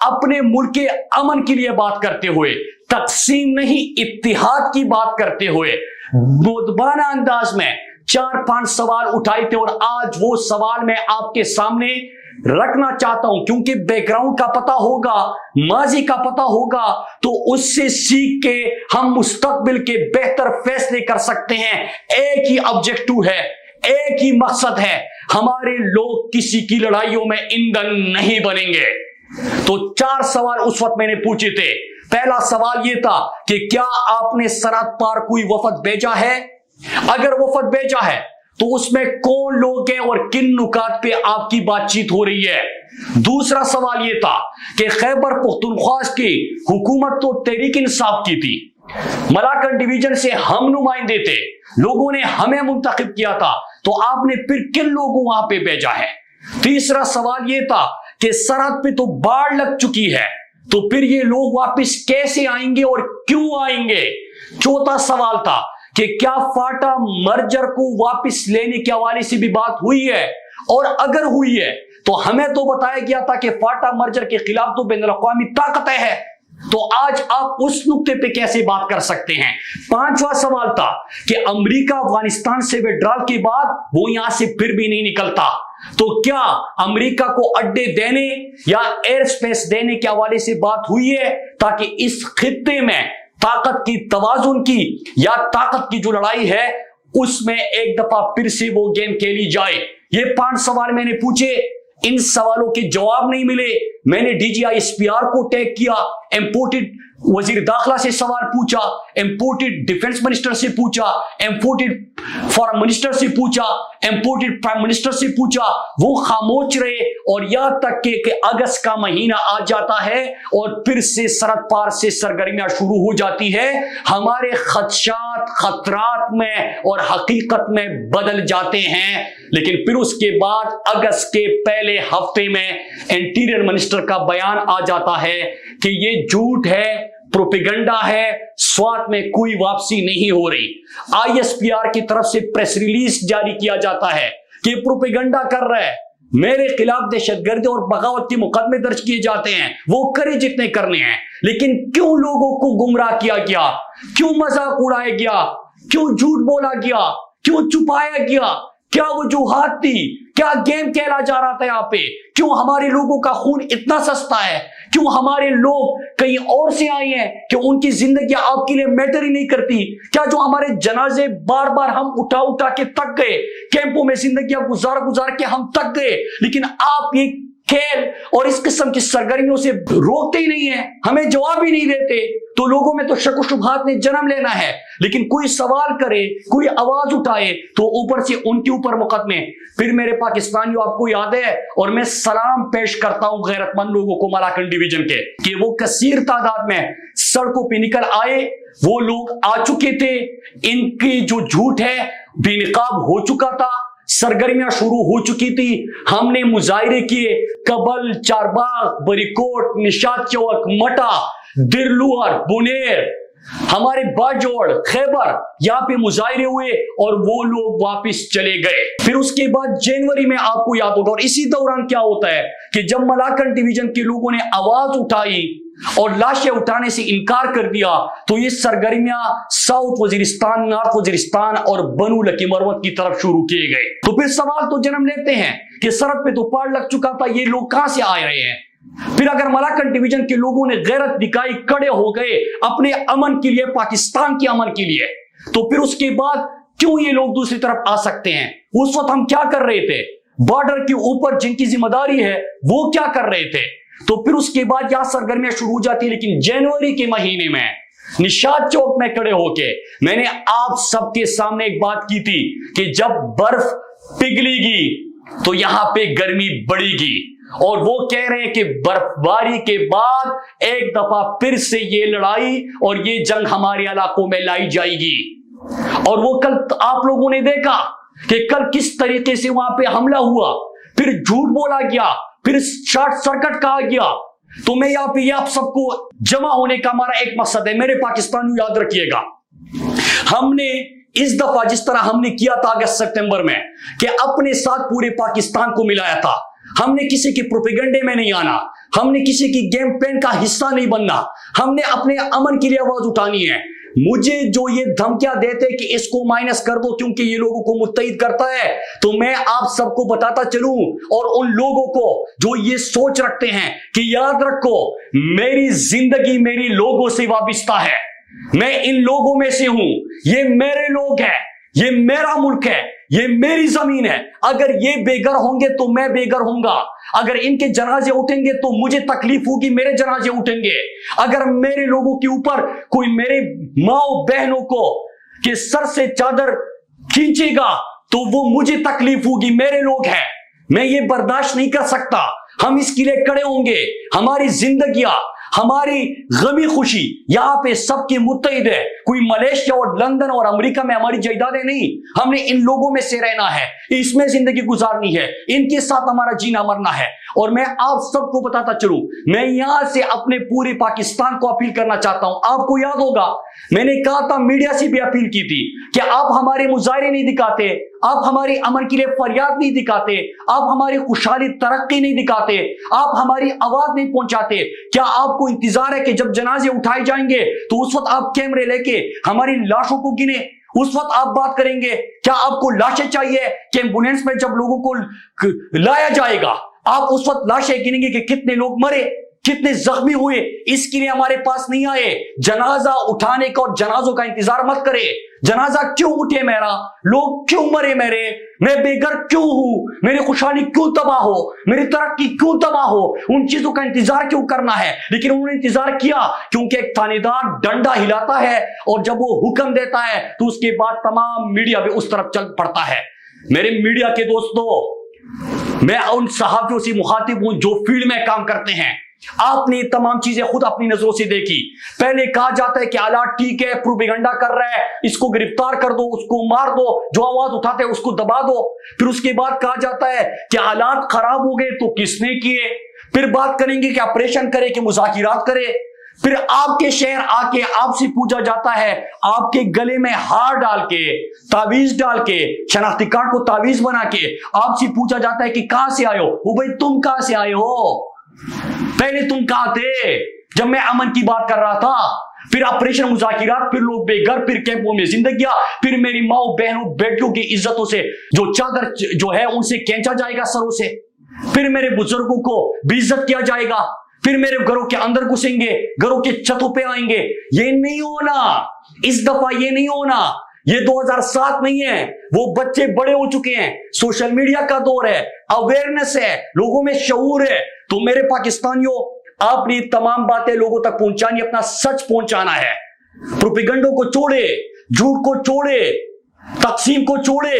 اپنے ملک کے امن کے لیے بات کرتے ہوئے، تقسیم نہیں اتحاد کی بات کرتے ہوئے مؤدبانہ انداز میں 4-5 سوال اٹھائے تھے، اور آج وہ سوال میں آپ کے سامنے رکھنا چاہتا ہوں، کیونکہ بیک گراؤنڈ کا پتہ ہوگا، ماضی کا پتہ ہوگا، تو اس سے سیکھ کے ہم مستقبل کے بہتر فیصلے کر سکتے ہیں۔ ایک ہی آبجیکٹو ہے، ایک ہی مقصد ہے، ہمارے لوگ کسی کی لڑائیوں میں ایندھن نہیں بنیں گے۔ تو 4 سوال اس وقت میں نے پوچھے تھے۔ پہلا سوال یہ تھا کہ کیا آپ نے سرحد پار کوئی وفد بھیجا ہے؟ اگر وفد بھیجا ہے تو اس میں کون لوگ ہیں اور کن نکات پہ آپ کی بات چیت ہو رہی ہے؟ دوسرا سوال یہ تھا کہ خیبر پختونخوا کی حکومت تو تحریک انصاف کی تھی، ملاکنڈ ڈویژن سے ہم نمائندے تھے، لوگوں نے ہمیں منتخب کیا تھا، تو آپ نے پھر کن لوگوں وہاں پہ بھیجا ہے؟ تیسرا سوال یہ تھا کہ سرحد پہ تو باڑ لگ چکی ہے، تو پھر یہ لوگ واپس کیسے آئیں گے اور کیوں آئیں گے؟ چوتھا سوال تھا کہ کیا فاٹا مرجر کو واپس لینے کے حوالے سے بھی بات ہوئی ہے، اور اگر ہوئی ہے تو ہمیں تو بتایا گیا تھا کہ فاٹا مرجر کے خلاف تو بین الاقوامی طاقتیں ہے، تو آج آپ اس نقطے پہ کیسے بات کر سکتے ہیں؟ پانچواں سوال تھا کہ امریکہ افغانستان سے وڈرال کے بعد وہ یہاں سے پھر بھی نہیں نکلتا، تو کیا امریکہ کو اڈے دینے یا ایئر سپیس دینے کے حوالے سے بات ہوئی ہے تاکہ اس خطے میں طاقت کی توازن کی یا طاقت کی جو لڑائی ہے اس میں ایک دفعہ پھر سے وہ گیم کھیلی جائے؟ یہ 5 سوال میں نے پوچھے، ان سوالوں کے جواب نہیں ملے۔ میں نے D G I S P R کو ٹیگ کیا، امپورٹڈ وزیر داخلہ سے سوال پوچھا، امپورٹڈ ڈیفنس منسٹر سے پوچھا، امپورٹڈ فارم منسٹر سے پوچھا، امپورٹڈ پرائم منسٹر سے پوچھا، وہ خاموش رہے، اور یہاں تک کہ اگست کا مہینہ آ جاتا ہے اور پھر سے سرحد پار سے سرگرمیاں شروع ہو جاتی ہے، ہمارے خدشات خطرات میں اور حقیقت میں بدل جاتے ہیں، لیکن پھر اس کے بعد اگست کے پہلے ہفتے میں انٹیریئر منسٹر کا بیان آ جاتا ہے کہ یہ جھوٹ ہے، پروپیگنڈا ہے، سوات میں کوئی واپسی نہیں ہو رہی۔ آئی ایس پی آر کی طرف سے پریس ریلیز جاری کیا جاتا ہے کہ پروپیگنڈا کر رہا ہے، میرے خلاف دہشت گردی اور بغاوت کے مقدمے درج کیے جاتے ہیں، وہ کرے جتنے کرنے ہیں، لیکن کیوں لوگوں کو گمراہ کیا گیا، کیوں مذاق اڑایا گیا، کیوں جھوٹ بولا گیا، کیوں چھپایا گیا، کیا وجوہات تھی، کیا گیم کھیلا جا رہا تھا یہاں پہ، کیوں ہمارے لوگوں کا خون اتنا سستا ہے، کیوں ہمارے لوگ کہیں اور سے آئے ہیں کہ ان کی زندگی آپ کے لیے میٹر ہی نہیں کرتی، کیا جو ہمارے جنازے بار بار ہم اٹھا کے تک گئے، کیمپوں میں زندگیاں گزار کے ہم تک گئے، لیکن آپ یہ کھیل اور اس قسم کی سرگرمیوں سے روکتے ہی نہیں ہیں، ہمیں جواب ہی نہیں دیتے، تو لوگوں میں تو شک و شبہات نے جنم لینا ہے، لیکن کوئی سوال کرے، کوئی آواز اٹھائے تو اوپر سے ان کے اوپر مقدمے۔ پھر میرے پاکستانیوں، آپ کو یاد ہے، اور میں سلام پیش کرتا ہوں غیرت مند لوگوں کو ملاکنڈ ڈویژن کے، کہ وہ کثیر تعداد میں سڑکوں پہ نکل آئے، وہ لوگ آ چکے تھے، ان کی جو جھوٹ ہے بے نقاب ہو چکا تھا، سرگرمیاں شروع ہو چکی تھی، ہم نے مظاہرے کیے، کبل، چارباغ، بریکوٹ، نشاط چوک، مٹا، درلوہر، بنیر، ہمارے باجوڑ، خیبر، یہاں پہ مظاہرے ہوئے اور وہ لوگ واپس چلے گئے۔ پھر اس کے بعد جنوری میں آپ کو یاد ہوگا، اور اسی دوران کیا ہوتا ہے کہ جب ملاکنڈ ڈویژن کے لوگوں نے آواز اٹھائی اور لاشیں اٹھانے سے انکار کر دیا، تو یہ سرگرمیاں ساؤتھ وزیرستان، نارتھ وزیرستان اور بنو لکی مروت کی طرف شروع کیے گئے۔ تو پھر سوال تو جنم لیتے ہیں کہ سرحد پہ تو پاڑ لگ چکا تھا، یہ لوگ کہاں سے آ رہے ہیں؟ پھر اگر ملاکنڈ ڈویژن کے لوگوں نے غیرت دکھائی، کڑے ہو گئے اپنے امن کے لیے، پاکستان کے امن کے لیے، تو پھر اس کے بعد کیوں یہ لوگ دوسری طرف آ سکتے ہیں؟ اس وقت ہم کیا کر رہے تھے؟ بارڈر کے اوپر جن کی ذمہ داری ہے وہ کیا کر رہے تھے؟ تو پھر اس کے بعد یہاں سرگرمیاں شروع ہو جاتی، لیکن جنوری کے مہینے میں نشاط چوک میں کھڑے ہو کے میں نے آپ سب کے سامنے ایک بات کی تھی کہ جب برف پگھلے گی تو یہاں پہ گرمی بڑھے گی، اور وہ کہہ رہے ہیں کہ برف باری کے بعد ایک دفعہ پھر سے یہ لڑائی اور یہ جنگ ہمارے علاقوں میں لائی جائے گی۔ اور وہ کل آپ لوگوں نے دیکھا کہ کل کس طریقے سے وہاں پہ حملہ ہوا، پھر جھوٹ بولا گیا، پھر شارٹ سرکٹ کہا گیا۔ تو میں یہاں پہ یہ آپ سب کو جمع ہونے کا ہمارا ایک مقصد ہے، میرے پاکستانیوں یاد رکھیے گا، ہم نے اس دفعہ جس طرح ہم نے کیا تھا اگست ستمبر میں کہ اپنے ساتھ پورے پاکستان کو ملایا تھا، ہم نے کسی کے پروپیگنڈے میں نہیں آنا, ہم نے کسی کی گیم پلان کا حصہ نہیں بننا, ہم نے اپنے امن کے لیے آواز اٹھانی ہے. مجھے جو یہ دھمکیاں دیتے کہ اس کو مائنس کر دو کیونکہ یہ لوگوں کو متحد کرتا ہے, تو میں آپ سب کو بتاتا چلوں, اور ان لوگوں کو جو یہ سوچ رکھتے ہیں کہ یاد رکھو میری زندگی میری لوگوں سے وابستہ ہے, میں ان لوگوں میں سے ہوں, یہ میرے لوگ ہیں, یہ میرا ملک ہے, یہ میری زمین ہے. اگر یہ بے گھر ہوں گے تو میں بے گھر ہوں گا, اگر ان کے جنازے اٹھیں گے تو مجھے تکلیف ہوگی, میرے جنازے اٹھیں گے. اگر میرے لوگوں کے اوپر کوئی میرے ماں بہنوں کو کہ سر سے چادر کھینچے گا تو وہ مجھے تکلیف ہوگی, میرے لوگ ہیں, میں یہ برداشت نہیں کر سکتا. ہم اس کے لیے کھڑے ہوں گے. ہماری زندگیاں, ہماری غمی خوشی یہاں پہ سب کے متحد ہے. کوئی ملیشیا اور لندن اور امریکہ میں ہماری جائیدادیں نہیں, ہم نے ان لوگوں میں سے رہنا ہے, اس میں زندگی گزارنی ہے, ان کے ساتھ ہمارا جینا مرنا ہے. اور میں آپ سب کو بتاتا چلوں, میں یہاں سے اپنے پورے پاکستان کو اپیل کرنا چاہتا ہوں. آپ کو یاد ہوگا میں نے کہا تھا, میڈیا سے بھی اپیل کی تھی کہ آپ ہمارے مظاہرے نہیں دکھاتے, آپ ہماری امن کے لیے فریاد نہیں دکھاتے, آپ ہماری خوشحالی ترقی نہیں دکھاتے, آپ ہماری آواز نہیں پہنچاتے. کیا آپ کو انتظار ہے کہ جب جنازے اٹھائے جائیں گے تو اس وقت آپ کیمرے لے کے ہماری لاشوں کو گنے, اس وقت آپ بات کریں گے؟ کیا آپ کو لاشیں چاہیے کہ ایمبولینس میں جب لوگوں کو لایا جائے گا آپ اس وقت لاشیں گنیں گے کہ کتنے لوگ مرے, کتنے زخمی ہوئے؟ اس کے لیے ہمارے پاس نہیں آئے. جنازہ اٹھانے کا اور جنازوں کا انتظار مت کرے. جنازہ کیوں اٹھے میرا, لوگ کیوں مرے میرے, میں بے گھر کیوں ہوں, میری خوشحالی کیوں تباہ ہو, میری ترقی کیوں تباہ ہو, ان چیزوں کا انتظار کیوں کرنا ہے؟ لیکن انہوں نے انتظار کیا کیونکہ ایک تھانے دار ڈنڈا ہلاتا ہے اور جب وہ حکم دیتا ہے تو اس کے بعد تمام میڈیا بھی اس طرف چل پڑتا ہے. میرے میڈیا کے دوستو, میں ان صحافیوں سے مخاطب ہوں جو فیلڈ میں کام کرتے ہیں. آپ نے تمام چیزیں خود اپنی نظروں سے دیکھی. پہلے کہا جاتا ہے کہ آلات ٹھیک ہے, پروپیگنڈا کر رہا ہے, اس کو گرفتار کر دو, اس کو مار دو, جو آواز اٹھاتے ہیں اس کو دبا دو. پھر اس کے بعد کہا جاتا ہے کہ حالات خراب ہو گئے تو کس نے کیے. پھر بات کریں گے کہ آپریشن کرے کہ مذاکرات کرے. پھر آپ کے شہر آ کے آپ سے پوچھا جاتا ہے, آپ کے گلے میں ہار ڈال کے, تعویذ ڈال کے, شناختی کارڈ کو تعویذ بنا کے آپ سے پوچھا جاتا ہے کہ کہاں سے آئے ہو. وہ بھائی تم کہاں سے آئے ہو, پہلے تم کہاں تھے جب میں امن کی بات کر رہا تھا؟ پھر آپریشن مذاکرات, پھر لوگ بے گھر, پھر کیمپوں میں زندگیاں, پھر میری ماں بہنوں بیٹیوں کی عزتوں سے جو چادر جو ہے ان سے کھینچا جائے گا سروں سے, پھر میرے بزرگوں کو بے عزت کیا جائے گا, پھر میرے گھروں کے اندر گھسیں گے, گھروں کے چھتوں پہ آئیں گے. یہ نہیں ہونا, اس دفعہ یہ نہیں ہونا. یہ 2007 نہیں ہے, وہ بچے بڑے ہو چکے ہیں, سوشل میڈیا کا دور ہے, اویئرنس ہے, لوگوں میں شعور ہے. تو میرے پاکستانیوں, آپ نے تمام باتیں لوگوں تک پہنچانی, اپنا سچ پہنچانا ہے. پروپیگنڈوں کو چھوڑے, جھوٹ کو چھوڑے, تقسیم کو چھوڑے.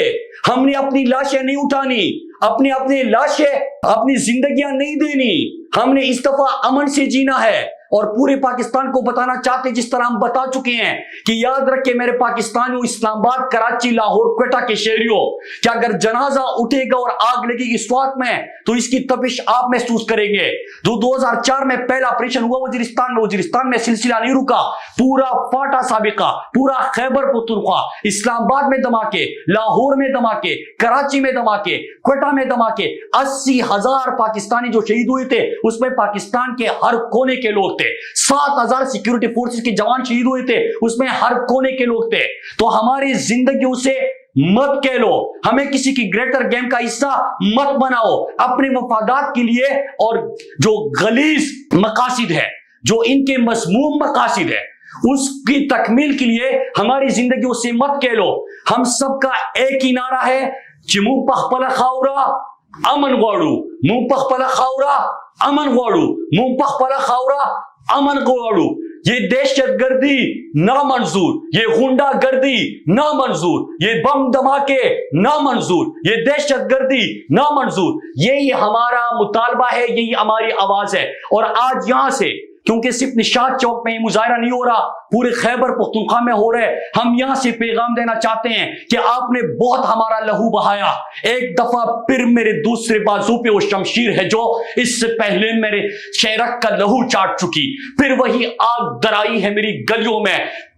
ہم نے اپنی لاشیں نہیں اٹھانی, اپنی لاشیں, اپنی زندگیاں نہیں دینی. ہم نے اس دفعہ امن سے جینا ہے اور پورے پاکستان کو بتانا چاہتے, جس طرح ہم بتا چکے ہیں کہ یاد رکھے میرے پاکستانیوں, اسلام آباد, کراچی, لاہور, کوئٹہ کے شہریوں, کہ اگر جنازہ اٹھے گا اور آگ لگے گی سوات میں تو اس کی تپش آپ محسوس کریں گے. جو 2004 میں پہلا آپریشن ہوا وزیرستان میں سلسلہ نہیں رکا, پورا فاٹا سابقہ, پورا خیبر پختونخوا, اسلام آباد میں دھماکے, لاہور میں دھماکے, کراچی میں دھماکے, کوئٹہ میں دھماکے. 80,000 پاکستانی جو شہید ہوئے تھے اس میں پاکستان کے ہر کونے کے لوگ تھے. 7,000 سیکیورٹی فورسز کے جوان شہید ہوئے تھے, اس میں ہر کونے کے لوگ تھے. تو ہماری زندگیوں سے مت کہہ لو, ہمیں کسی کی گریٹر گیم کا حصہ مت بناؤ. اپنے مفادات کے لیے اور جو غلیظ مقاصد ہے, جو ان کے مسموم مقاصد ہے, اس کی تکمیل کے لیے ہماری زندگیوں سے مت کہہ لو. ہم سب کا ایک ہی نعرہ ہے, چمو پخپلا خاورا امن غواړو, مون پخپلا خاورا امن غواړو, مون پخپلا خاورا امن غواړو. یہ دہشت گردی نامنظور, یہ غنڈہ گردی نامنظور, یہ بم دھماکے نامنظور, یہ دہشت گردی نامنظور. یہی ہمارا مطالبہ ہے, یہی ہماری آواز ہے. اور آج یہاں سے, کیونکہ صرف نشاط چوک میں یہ مظاہرہ نہیں ہو رہا, پورے خیبر پختونخوا میں ہو رہے, ہم یہاں سے پیغام دینا چاہتے ہیں کہ آپ نے بہت ہمارا لہو بہایا. ایک دفعہ پھر میرے دوسرے بازو پہ وہ شمشیر ہے جو اس سے پہلے میرے شہرک کا لہو چاٹ چکی, پھر وہی آگ درائی ہے میری گلیوں میں,